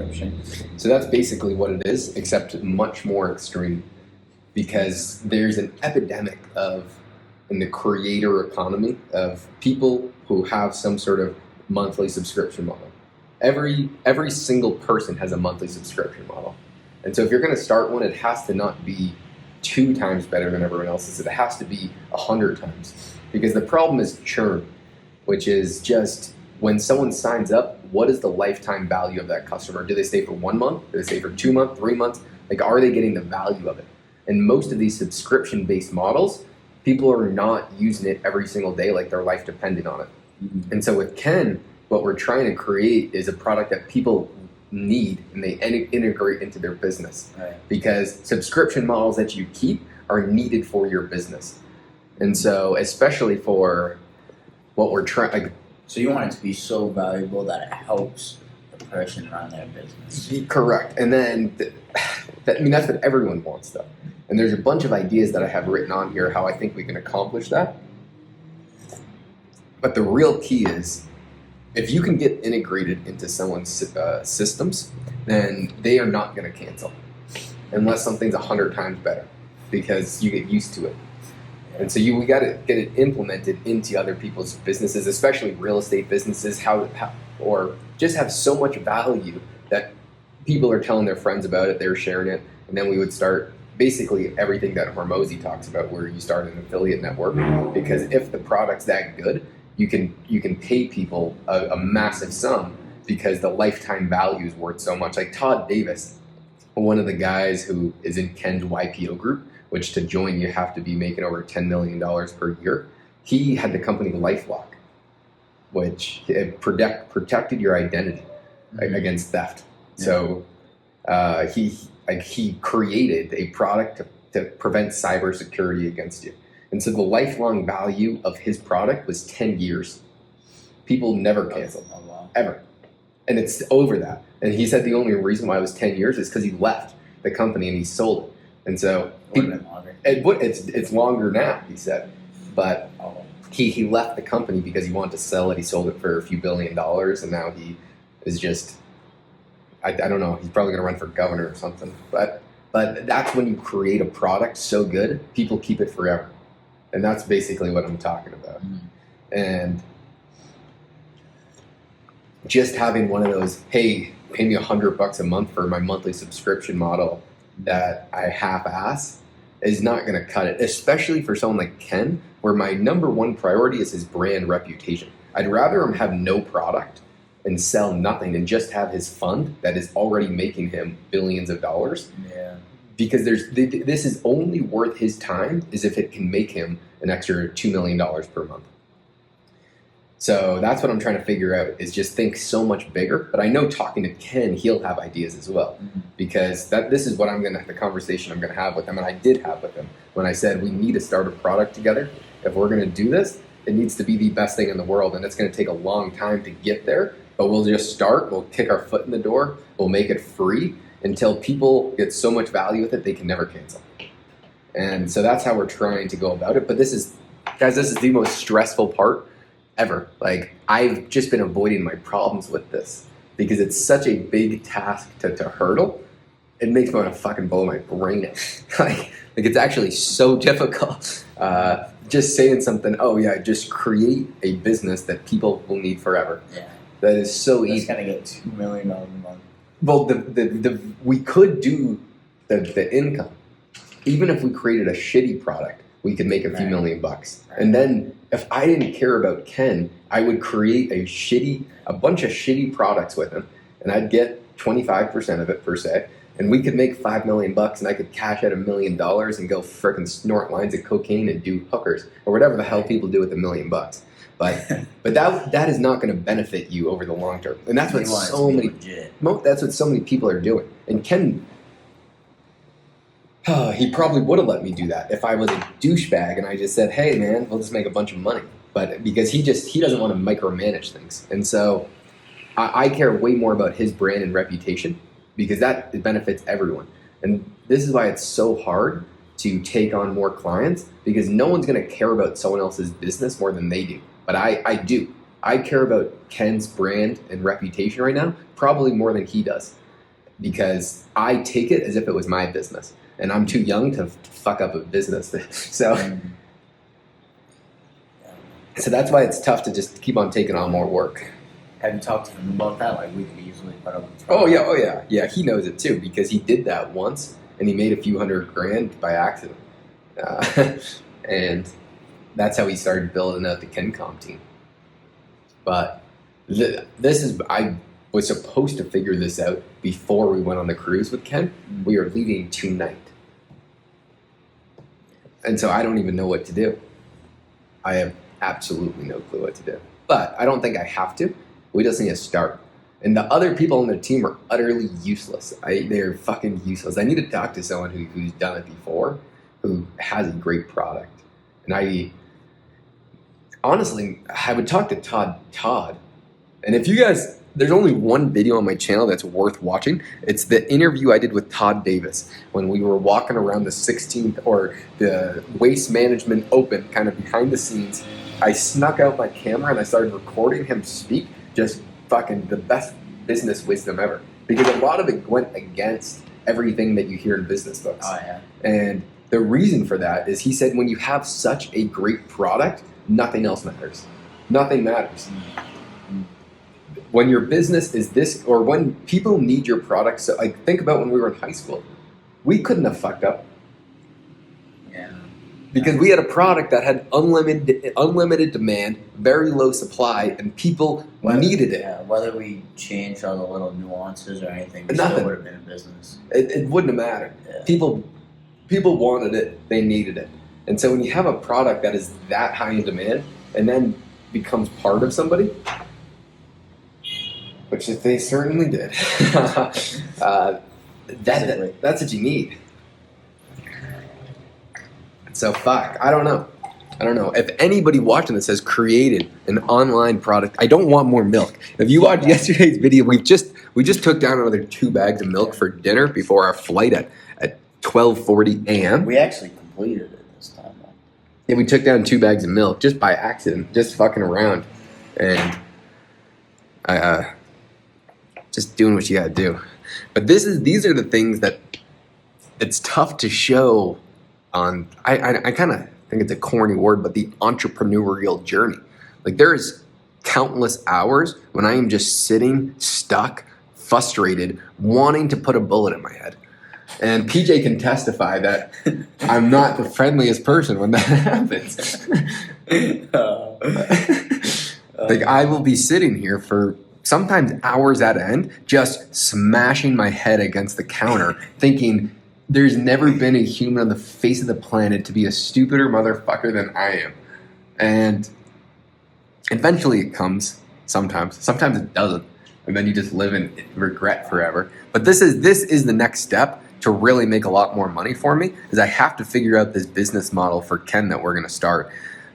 subscription. So that's basically what it is, except much more extreme, because there's an epidemic in the creator economy of people who have some sort of monthly subscription model. Every single person has a monthly subscription model. And so if you're going to start one, it has to not be 2 times better than everyone else's. It has to be 100 times. Because the problem is churn, which is just when someone signs up, what is the lifetime value of that customer? Do they stay for 1 month? Do they stay for 2 months, 3 months? Like, are they getting the value of it? And most of these subscription-based models, people are not using it every single day like their life depended on it. Mm-hmm. And so with Ken, what we're trying to create is a product that people need and they integrate into their business. Right. Because subscription models that you keep are needed for your business. And so especially for what we're trying, like, so you want it to be so valuable that it helps the person run their business. Correct. And then, that's what everyone wants, though. And there's a bunch of ideas that I have written on here how I think we can accomplish that. But the real key is, if you can get integrated into someone's systems, then they are not going to cancel unless something's 100 times better, because you get used to it. And so we got to get it implemented into other people's businesses, especially real estate businesses, or just have so much value that people are telling their friends about it, they're sharing it, and then we would start basically everything that Hormozy talks about, where you start an affiliate network. Because if the product's that good, you can pay people a massive sum because the lifetime value is worth so much. Like Todd Davis, one of the guys who is in Ken's YPO group, which to join you have to be making over $10 million per year. He had the company LifeLock, which protected your identity against theft. Yeah. So he created a product to prevent cybersecurity against you. And so the lifelong value of his product was 10 years. People never canceled, ever. And it's over that. And he said the only reason why it was 10 years is because he left the company and he sold it. And so it's longer now, he said. But he left the company because he wanted to sell it. He sold it for a few $1 billion, and now he is just, I don't know, he's probably going to run for governor or something. But that's when you create a product so good, people keep it forever. And that's basically what I'm talking about. Mm. And just having one of those, hey, pay me $100 a month for my monthly subscription model that I half-ass is not going to cut it, especially for someone like Ken, where my number one priority is his brand reputation. I'd rather him have no product and sell nothing and just have his fund that is already making him billions of dollars. Yeah. Because this is only worth his time is if it can make him an extra $2 million per month. So that's what I'm trying to figure out, is just think so much bigger. But I know talking to Ken, he'll have ideas as well. Mm-hmm. Because this is what the conversation I'm going to have with him. And I did have with him when I said we need to start a product together. If we're going to do this, it needs to be the best thing in the world. And it's going to take a long time to get there. But we'll just start. We'll kick our foot in the door. We'll make it free until people get so much value with it they can never cancel. And so that's how we're trying to go about it. But this is the most stressful part ever. Like, I've just been avoiding my problems with this because it's such a big task to hurdle. It makes me want to fucking blow my brain out. like it's actually so difficult. Just saying something, just create a business that people will need forever. Yeah. That is so easy. It's gonna get $2 million a month. Well, we could do the income. Even if we created a shitty product, we could make a few $1 million. Right. And then if I didn't care about Ken, I would create a bunch of shitty products with him, and I'd get 25% of it per se, and we could make $5 million, and I could cash out $1 million and go frickin' snort lines of cocaine and do hookers or whatever the hell people do with $1 million. But that is not going to benefit you over the long term, and that's what that's what so many people are doing. And Ken, he probably would have let me do that if I was a douchebag and I just said, "Hey, man, we'll just make a bunch of money." But because he doesn't want to micromanage things, and so I care way more about his brand and reputation because that benefits everyone. And this is why it's so hard to take on more clients, because no one's going to care about someone else's business more than they do. But I do. I care about Ken's brand and reputation right now, probably more than he does. because I take it as if it was my business, and I'm too young to fuck up a business. So that's why it's tough to just keep on taking on more work. Have you talked to him about that? Like, we could easily put up with Oh yeah. He knows it too, because he did that once and he made a few $100,000 by accident. And that's how he started building out the KenCom team. But I was supposed to figure this out before we went on the cruise with Ken. We are leaving tonight. And so I don't even know what to do. I have absolutely no clue what to do. But I don't think I have to. We just need to start. And the other people on the team are utterly useless. They're fucking useless. I need to talk to someone who's done it before, who has a great product. And I would talk to Todd. And if you guys, there's only one video on my channel that's worth watching. It's the interview I did with Todd Davis when we were walking around the 16th or the Waste Management Open, kind of behind the scenes. I snuck out my camera and I started recording him speak. Just fucking the best business wisdom ever. Because a lot of it went against everything that you hear in business books. Oh, yeah. And the reason for that is he said when you have such a great product, nothing else matters. Nothing matters. Mm-hmm. When your business is this, or when people need your product, so like think about when we were in high school. We couldn't have fucked up. Yeah. Because we had a product that had unlimited demand, very low supply, and people needed it. Yeah, whether we changed all the little nuances or anything, we Nothing. still would have been in business. It wouldn't have mattered. Yeah. People wanted it, they needed it. And so when you have a product that is that high in demand and then becomes part of somebody, which they certainly did, that's what you need. So fuck, I don't know. If anybody watching this has created an online product, I don't want more milk. If you watched yesterday's video, we just took down another 2 bags of milk for dinner before our flight at 12:40 a.m. We actually completed it this time, though. Yeah, we took down 2 bags of milk just by accident, just fucking around, and just doing what you gotta do. But these are the things that it's tough to show on. I kind of think it's a corny word, but the entrepreneurial journey. Like there's countless hours when I am just sitting, stuck, frustrated, wanting to put a bullet in my head. And PJ can testify that I'm not the friendliest person when that happens. Like I will be sitting here for sometimes hours at end, just smashing my head against the counter, thinking there's never been a human on the face of the planet to be a stupider motherfucker than I am. And eventually it comes, sometimes it doesn't. And then you just live in regret forever. But this is the next step to really make a lot more money for me, is I have to figure out this business model for Ken that we're going to start,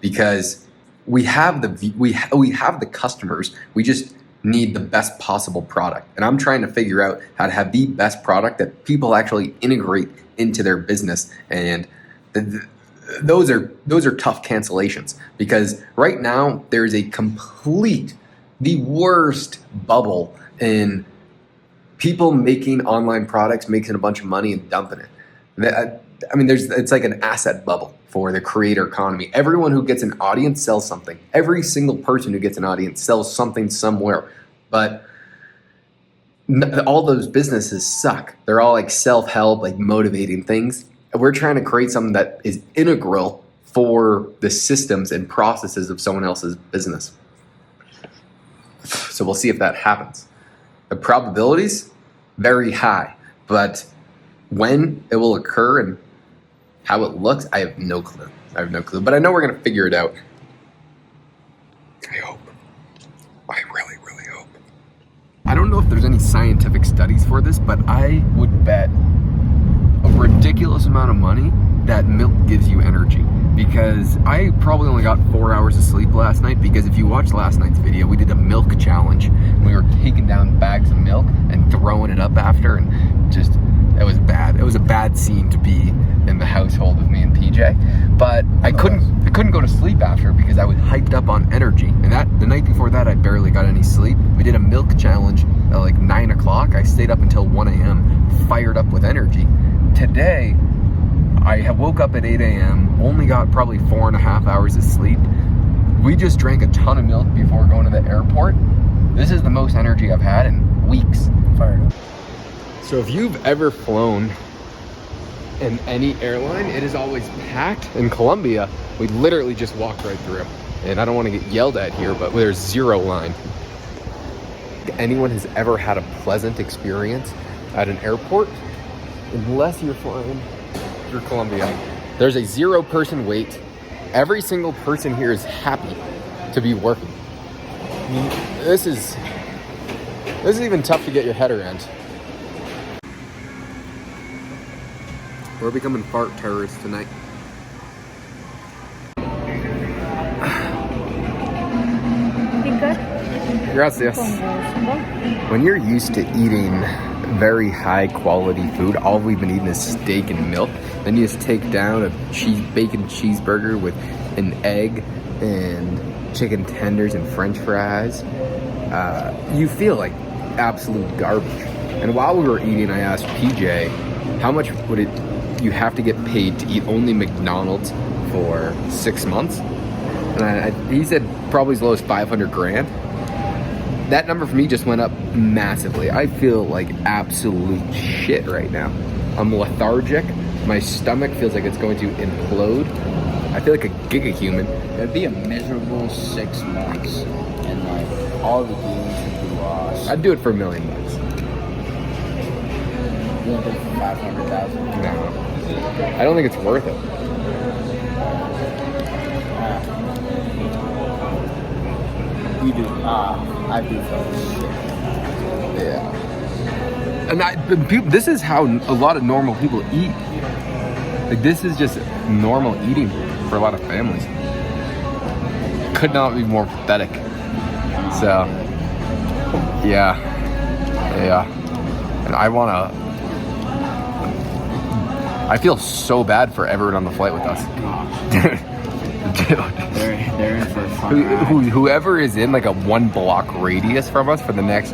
because we have the customers. We just need the best possible product. And I'm trying to figure out how to have the best product that people actually integrate into their business. And those are tough cancellations, because right now there's the worst bubble in people making online products, making a bunch of money and dumping it. I mean, it's like an asset bubble for the creator economy. Everyone who gets an audience sells something. Every single person who gets an audience sells something somewhere. But all those businesses suck. They're all like self-help, like motivating things. And we're trying to create something that is integral for the systems and processes of someone else's business. So we'll see if that happens. The probabilities, very high. But when it will occur and how it looks, I have no clue. But I know we're going to figure it out. I hope. I really, really hope. I don't know if there's any scientific studies for this, but I would bet a ridiculous amount of money that milk gives you energy. Because I probably only got 4 hours of sleep last night, because if you watched last night's video, we did a milk challenge. We were taking down bags of milk and throwing it up after, and just It was bad. It was a bad scene to be in the household with me and PJ. But I couldn't go to sleep after because I was hyped up on energy. And the night before that, I barely got any sleep. We did a milk challenge at like 9 o'clock. I stayed up until 1 a.m. fired up with energy. Today, I woke up at 8 a.m., only got probably 4.5 hours of sleep. We just drank a ton of milk before going to the airport. This is the most energy I've had in weeks. Fired up. So if you've ever flown in any airline, it is always packed. In Colombia, we literally just walked right through. And I don't want to get yelled at here, but there's zero line. If anyone has ever had a pleasant experience at an airport, unless you're flying through Colombia, there's a 0-person wait. Every single person here is happy to be working. This is even tough to get your head around. We're becoming fart terrorists tonight. Gracias. When you're used to eating very high quality food, all we've been eating is steak and milk, then you just take down a bacon cheeseburger with an egg and chicken tenders and french fries. You feel like absolute garbage. And while we were eating, I asked PJ, how much would you have to get paid to eat only McDonald's for 6 months? And he said probably as low as 500 grand. That number for me just went up massively. I feel like absolute shit right now. I'm lethargic. My stomach feels like it's going to implode. I feel like a gigahuman. It'd be a miserable 6 months, and like all the games would be lost. I'd do it for $1 million. You want to do it for 500,000? No, I don't think it's worth it. You do. I do feel shit. Yeah. And this is how a lot of normal people eat. Like, this is just normal eating for a lot of families. Could not be more pathetic. So, yeah. And I feel so bad for everyone on the flight with us. Dude. They're in for a fun ride. Whoever is in like a 1 block radius from us for the next,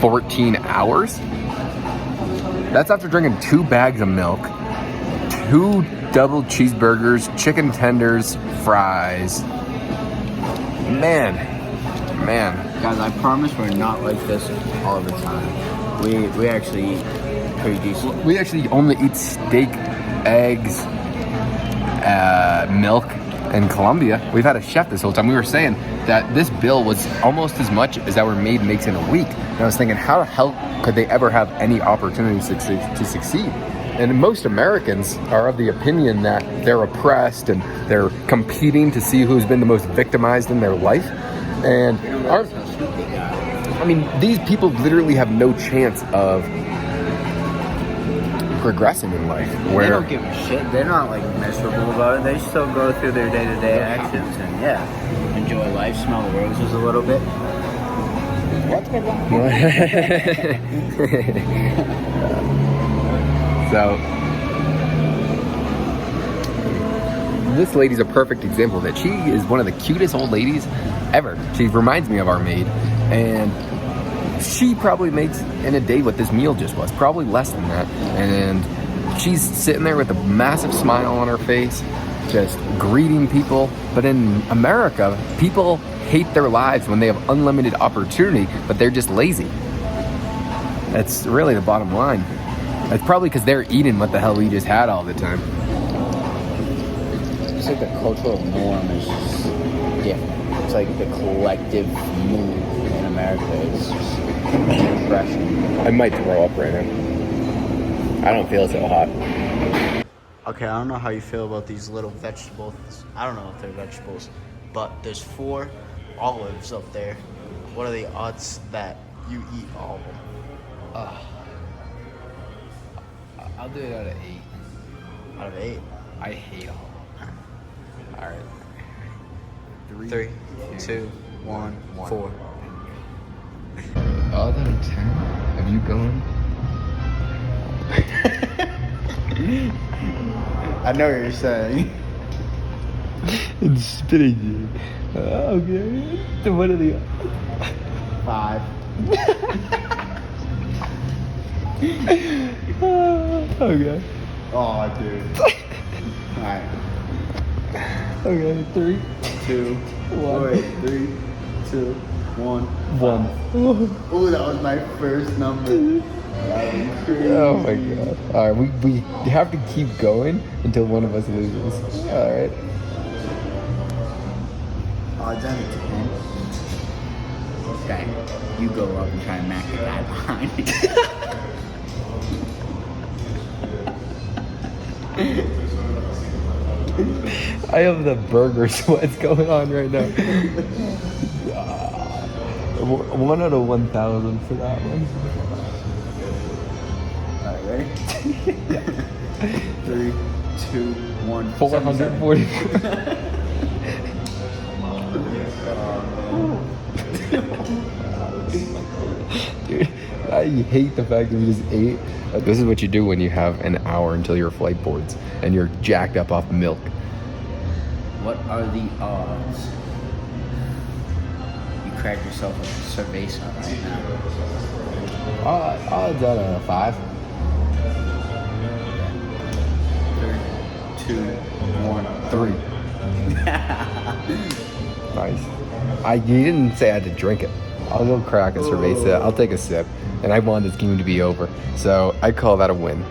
14 hours. That's after drinking 2 bags of milk, 2 double cheeseburgers, chicken tenders, fries. Man. Guys, I promise we're not like this all the time. We actually eat pretty decent. We actually only eat steak, eggs, milk in Colombia. We've had a chef this whole time. We were saying that this bill was almost as much as our maid makes in a week. And I was thinking, how the hell could they ever have any opportunity to succeed? And most Americans are of the opinion that they're oppressed and they're competing to see who's been the most victimized in their life. And these people literally have no chance of progressing in life. They don't give a shit. They're not like miserable about it. They still go through their day-to-day actions and enjoy life, smell the roses a little bit. So this lady's a perfect example that she is one of the cutest old ladies ever. She reminds me of our maid, and she probably makes in a day what this meal just was, probably less than that. And she's sitting there with a massive smile on her face, just greeting people. But in America, people hate their lives when they have unlimited opportunity, but they're just lazy. That's really the bottom line. It's probably because they're eating what the hell we just had all the time. It's like the cultural norm is just different. It's like the collective mood in America is just depression. I might throw up right now. I don't feel so hot. Okay, I don't know how you feel about these little vegetables. I don't know if they're vegetables, but there's 4 olives up there. What are the odds that you eat all of them? I'll do it out of 8. Out of 8? I hate all. All right. 3, 2, 1, 4. Out of 10 of you going? I know what you're saying. It's spinning, dude. Okay. So what are the 5. okay. Oh, dude. Alright. Okay, 3, 2, 1. Wait, 3, 2, 1. 1. Ooh, that was my first number. That was crazy. Oh my god. Alright, we have to keep going until one of us loses. Alright. Odds on 10. Okay, you go up and try and mac the guy behind you. I have the burger sweats going on right now. 1 out of 1,000 for that one. Alright, ready? 3, 2, 1. 440. Dude, I hate the fact that we just ate. This is what you do when you have an hour until your flight boards and you're jacked up off milk. What are the odds? You cracked yourself a cerveza right now. Odds on a 5. 3, 2, 1. 3. Nice. You didn't say I had to drink it. I'll go crack a cerveza. I'll take a sip. And I want this game to be over. So I call that a win.